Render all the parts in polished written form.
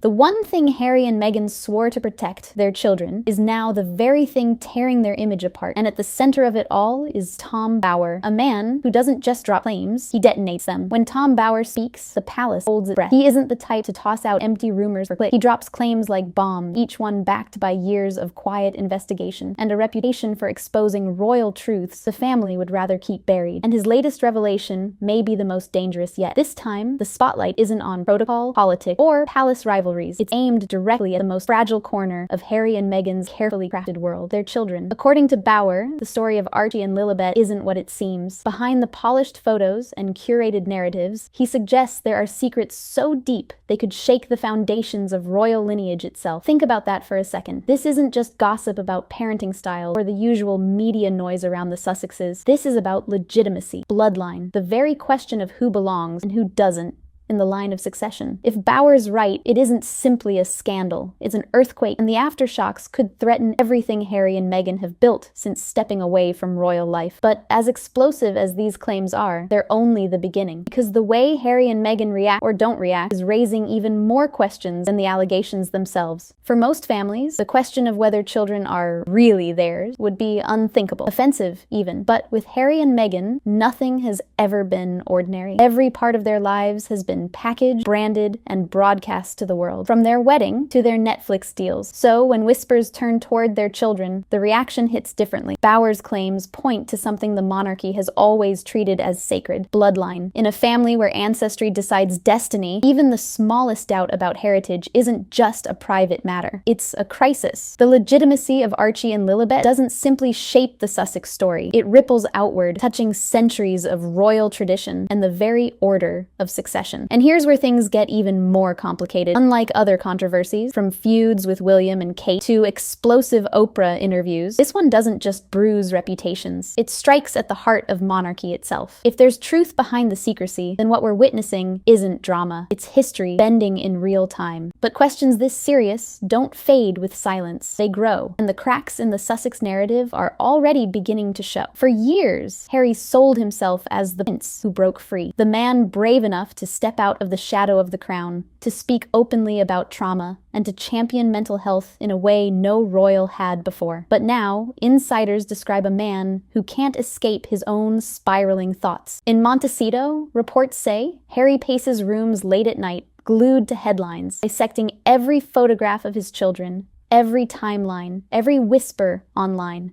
The one thing Harry and Meghan swore to protect, their children, is now the very thing tearing their image apart. And at the center of it all is Tom Bower, a man who doesn't just drop claims, he detonates them. When Tom Bower speaks, the palace holds its breath. He isn't the type to toss out empty rumors for clicks. He drops claims like bombs, each one backed by years of quiet investigation and a reputation for exposing royal truths the family would rather keep buried. And his latest revelation may be the most dangerous yet. This time, the spotlight isn't on protocol, politics, or palace rivalries. It's aimed directly at the most fragile corner of Harry and Meghan's carefully crafted world, their children. According to Bower, the story of Archie and Lilibet isn't what it seems. Behind the polished photos and curated narratives, he suggests there are secrets so deep they could shake the foundations of royal lineage itself. Think about that for a second. This isn't just gossip about parenting styles or the usual media noise around the Sussexes. This is about legitimacy, bloodline, the very question of who belongs and who doesn't in the line of succession. If Bower's right, it isn't simply a scandal. It's an earthquake, and the aftershocks could threaten everything Harry and Meghan have built since stepping away from royal life. But as explosive as these claims are, they're only the beginning. Because the way Harry and Meghan react or don't react is raising even more questions than the allegations themselves. For most families, the question of whether children are really theirs would be unthinkable, offensive even. But with Harry and Meghan, nothing has ever been ordinary. Every part of their lives has been packaged, branded, and broadcast to the world, from their wedding to their Netflix deals. So when whispers turn toward their children, the reaction hits differently. Bower's claims point to something the monarchy has always treated as sacred: bloodline. In a family where ancestry decides destiny, even the smallest doubt about heritage isn't just a private matter. It's a crisis. The legitimacy of Archie and Lilibet doesn't simply shape the Sussex story. It ripples outward, touching centuries of royal tradition and the very order of succession. And here's where things get even more complicated. Unlike other controversies, from feuds with William and Kate to explosive Oprah interviews, this one doesn't just bruise reputations. It strikes at the heart of monarchy itself. If there's truth behind the secrecy, then what we're witnessing isn't drama. It's history bending in real time. But questions this serious don't fade with silence. They grow, and the cracks in the Sussex narrative are already beginning to show. For years, Harry sold himself as the prince who broke free, the man brave enough to step out of the shadow of the crown, to speak openly about trauma, and to champion mental health in a way no royal had before. But now, insiders describe a man who can't escape his own spiraling thoughts. In Montecito, reports say Harry paces rooms late at night, glued to headlines, dissecting every photograph of his children, every timeline, every whisper online.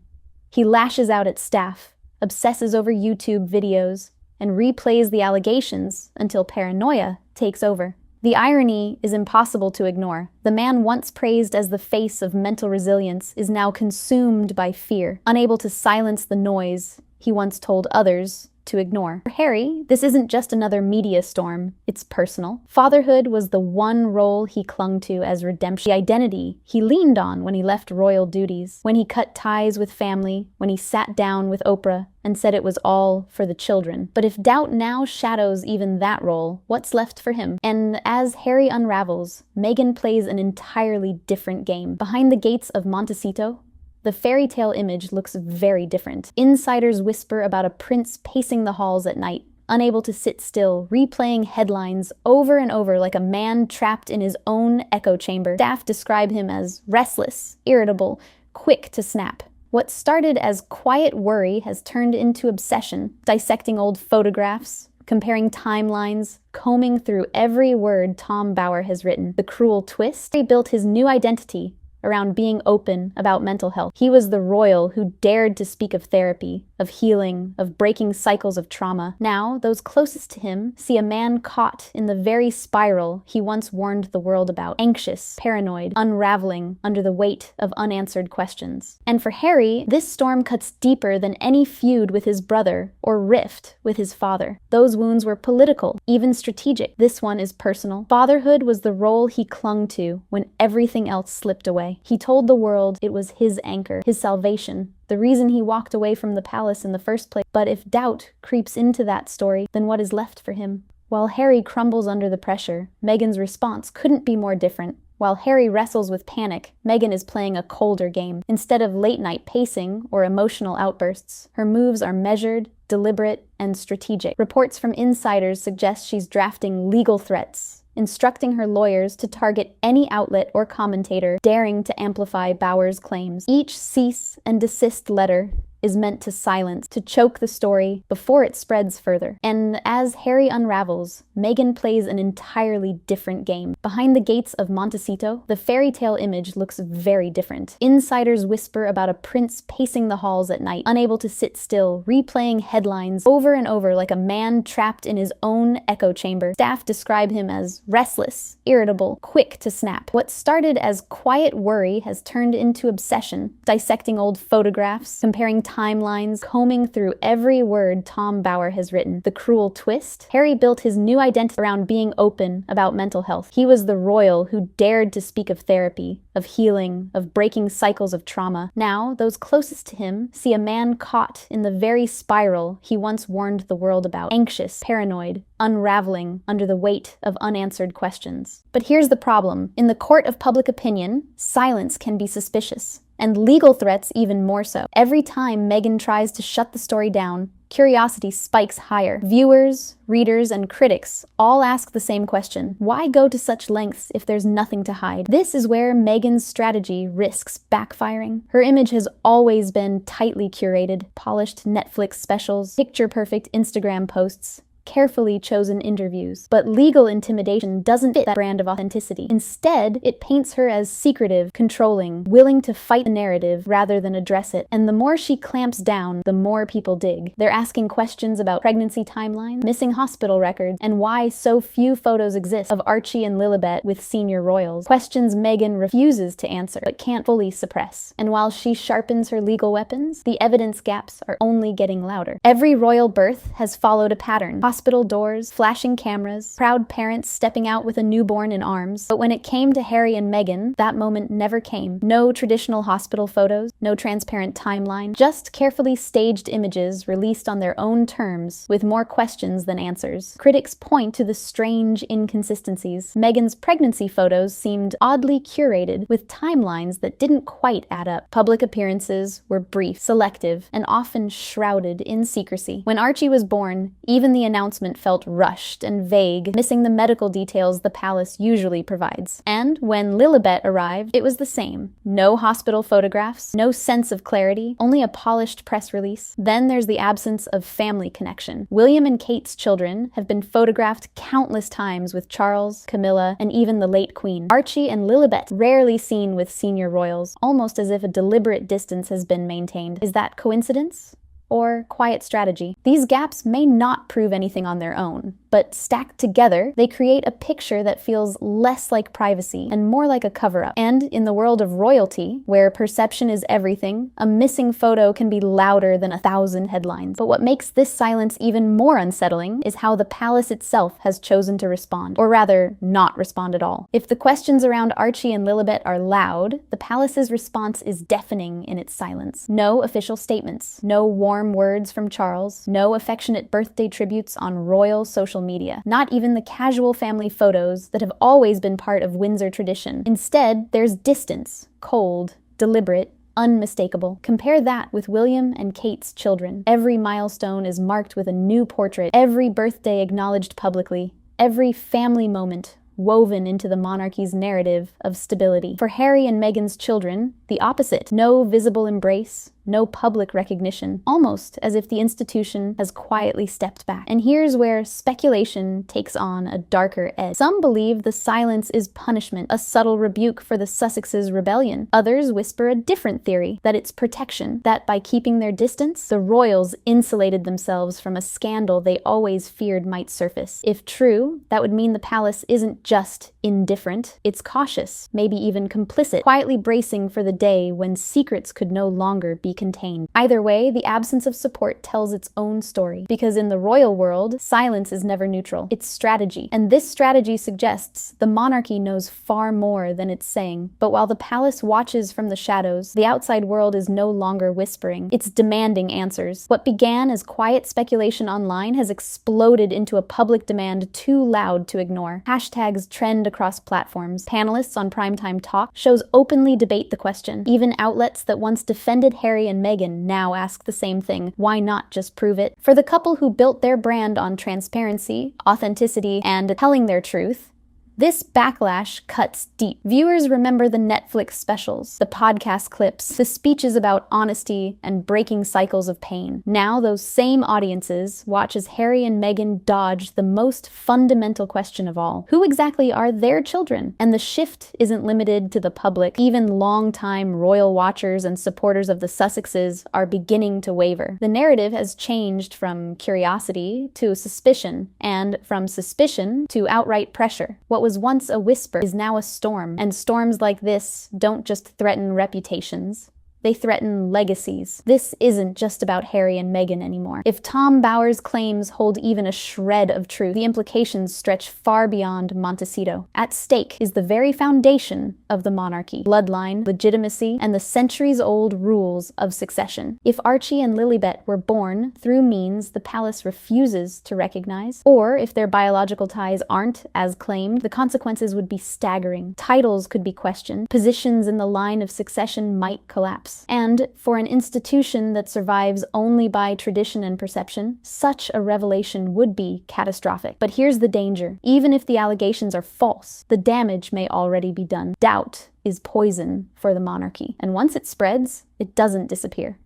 He lashes out at staff, obsesses over YouTube videos, and replays the allegations until paranoia takes over. The irony is impossible to ignore. The man once praised as the face of mental resilience is now consumed by fear, unable to silence the noise he once told others to ignore. For Harry, this isn't just another media storm, it's personal. Fatherhood was the one role he clung to as redemption, the identity he leaned on when he left royal duties, when he cut ties with family, when he sat down with Oprah and said it was all for the children. But if doubt now shadows even that role, what's left for him? And as Harry unravels, Meghan plays an entirely different game. Behind the gates of Montecito, the fairy tale image looks very different. Insiders whisper about a prince pacing the halls at night, unable to sit still, replaying headlines over and over like a man trapped in his own echo chamber. Staff describe him as restless, irritable, quick to snap. What started as quiet worry has turned into obsession, dissecting old photographs, comparing timelines, combing through every word Tom Bower has written. The cruel twist? He built his new identity around being open about mental health. He was the royal who dared to speak of therapy, of healing, of breaking cycles of trauma. Now, those closest to him see a man caught in the very spiral he once warned the world about, anxious, paranoid, unraveling under the weight of unanswered questions. And for Harry, this storm cuts deeper than any feud with his brother or rift with his father. Those wounds were political, even strategic. This one is personal. Fatherhood was the role he clung to when everything else slipped away. He told the world it was his anchor, his salvation, the reason he walked away from the palace in the first place. But if doubt creeps into that story, then what is left for him? While Harry crumbles under the pressure, Meghan's response couldn't be more different. While Harry wrestles with panic, Meghan is playing a colder game. Instead of late-night pacing or emotional outbursts, her moves are measured, deliberate, and strategic. Reports from insiders suggest she's drafting legal threats, instructing her lawyers to target any outlet or commentator daring to amplify Bauer's claims. Each cease and desist letter is meant to silence, to choke the story before it spreads further. And as Harry unravels, Meghan plays an entirely different game. Behind the gates of Montecito, the fairy tale image looks very different. Insiders whisper about a prince pacing the halls at night, unable to sit still, replaying headlines over and over like a man trapped in his own echo chamber. Staff describe him as restless, irritable, quick to snap. What started as quiet worry has turned into obsession, dissecting old photographs, comparing timelines, combing through every word Tom Bauer has written. The cruel twist? Harry built his new identity around being open about mental health. He was the royal who dared to speak of therapy, of healing, of breaking cycles of trauma. Now, those closest to him see a man caught in the very spiral he once warned the world about. Anxious, paranoid, unraveling under the weight of unanswered questions. But here's the problem. In the court of public opinion, silence can be suspicious. And legal threats even more so. Every time Meghan tries to shut the story down, curiosity spikes higher. Viewers, readers, and critics all ask the same question. Why go to such lengths if there's nothing to hide? This is where Meghan's strategy risks backfiring. Her image has always been tightly curated, polished Netflix specials, picture-perfect Instagram posts, carefully chosen interviews. But legal intimidation doesn't fit that brand of authenticity. Instead, it paints her as secretive, controlling, willing to fight the narrative rather than address it. And the more she clamps down, the more people dig. They're asking questions about pregnancy timelines, missing hospital records, and why so few photos exist of Archie and Lilibet with senior royals. Questions Meghan refuses to answer, but can't fully suppress. And while she sharpens her legal weapons, the evidence gaps are only getting louder. Every royal birth has followed a pattern. Hospital doors, flashing cameras, proud parents stepping out with a newborn in arms. But when it came to Harry and Meghan, that moment never came. No traditional hospital photos, no transparent timeline, just carefully staged images released on their own terms, with more questions than answers. Critics point to the strange inconsistencies. Meghan's pregnancy photos seemed oddly curated, with timelines that didn't quite add up. Public appearances were brief, selective, and often shrouded in secrecy. When Archie was born, even the announcement felt rushed and vague, missing the medical details the palace usually provides. And when Lilibet arrived, it was the same. No hospital photographs, no sense of clarity, only a polished press release. Then there's the absence of family connection. William and Kate's children have been photographed countless times with Charles, Camilla, and even the late Queen. Archie and Lilibet rarely seen with senior royals, almost as if a deliberate distance has been maintained. Is that coincidence? Or quiet strategy? These gaps may not prove anything on their own, but stacked together, they create a picture that feels less like privacy and more like a cover-up. And in the world of royalty, where perception is everything, a missing photo can be louder than 1,000 headlines. But what makes this silence even more unsettling is how the palace itself has chosen to respond, or rather, not respond at all. If the questions around Archie and Lilibet are loud, the palace's response is deafening in its silence. No official statements, no warm words from Charles, no affectionate birthday tributes on royal social media, not even the casual family photos that have always been part of Windsor tradition. Instead, there's distance, cold, deliberate, unmistakable. Compare that with William and Kate's children. Every milestone is marked with a new portrait, every birthday acknowledged publicly, every family moment woven into the monarchy's narrative of stability. For Harry and Meghan's children, the opposite. No visible embrace, no public recognition, almost as if the institution has quietly stepped back. And here's where speculation takes on a darker edge. Some believe the silence is punishment, a subtle rebuke for the Sussexes' rebellion. Others whisper a different theory, that it's protection, that by keeping their distance, the royals insulated themselves from a scandal they always feared might surface. If true, that would mean the palace isn't just indifferent, it's cautious, maybe even complicit, quietly bracing for the day when secrets could no longer be contained. Either way, the absence of support tells its own story, because in the royal world, silence is never neutral. It's strategy. And this strategy suggests the monarchy knows far more than it's saying. But while the palace watches from the shadows, the outside world is no longer whispering. It's demanding answers. What began as quiet speculation online has exploded into a public demand too loud to ignore. Hashtags trend across platforms. Panelists on primetime talk shows openly debate the question. Even outlets that once defended Harry and Meghan now ask the same thing. Why not just prove it? For the couple who built their brand on transparency, authenticity, and telling their truth, This backlash cuts deep. Viewers remember the Netflix specials, the podcast clips, the speeches about honesty and breaking cycles of pain. Now those same audiences watch as Harry and Meghan dodge the most fundamental question of all. Who exactly are their children? And the shift isn't limited to the public. Even longtime royal watchers and supporters of the Sussexes are beginning to waver. The narrative has changed from curiosity to suspicion, and from suspicion to outright pressure. What was once a whisper is now a storm, and storms like this don't just threaten reputations. They threaten legacies. This isn't just about Harry and Meghan anymore. If Tom Bower's claims hold even a shred of truth, the implications stretch far beyond Montecito. At stake is the very foundation of the monarchy: bloodline, legitimacy, and the centuries-old rules of succession. If Archie and Lilibet were born through means the palace refuses to recognize, or if their biological ties aren't as claimed, the consequences would be staggering. Titles could be questioned, positions in the line of succession might collapse. And for an institution that survives only by tradition and perception, such a revelation would be catastrophic. But here's the danger. Even if the allegations are false, the damage may already be done. Doubt is poison for the monarchy. And once it spreads, it doesn't disappear.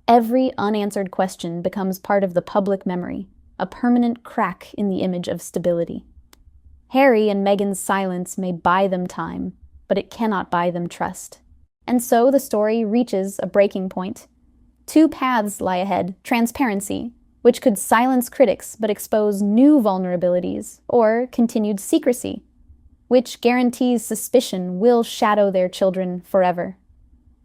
Every unanswered question becomes part of the public memory, a permanent crack in the image of stability. Harry and Meghan's silence may buy them time, but it cannot buy them trust. And so the story reaches a breaking point. Two paths lie ahead: transparency, which could silence critics but expose new vulnerabilities, or continued secrecy, which guarantees suspicion will shadow their children forever.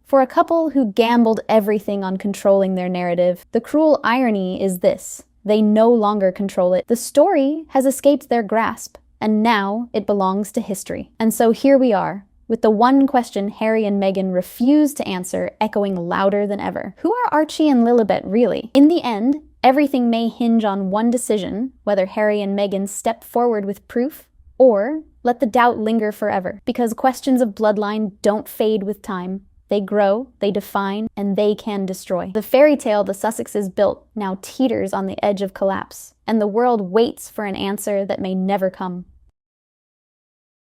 For a couple who gambled everything on controlling their narrative, the cruel irony is this: they no longer control it. The story has escaped their grasp, and now it belongs to history. And so here we are, with the one question Harry and Meghan refuse to answer echoing louder than ever. Who are Archie and Lilibet really? In the end, everything may hinge on one decision: whether Harry and Meghan step forward with proof, or let the doubt linger forever. Because questions of bloodline don't fade with time. They grow, they define, and they can destroy. The fairy tale the Sussexes built now teeters on the edge of collapse, and the world waits for an answer that may never come.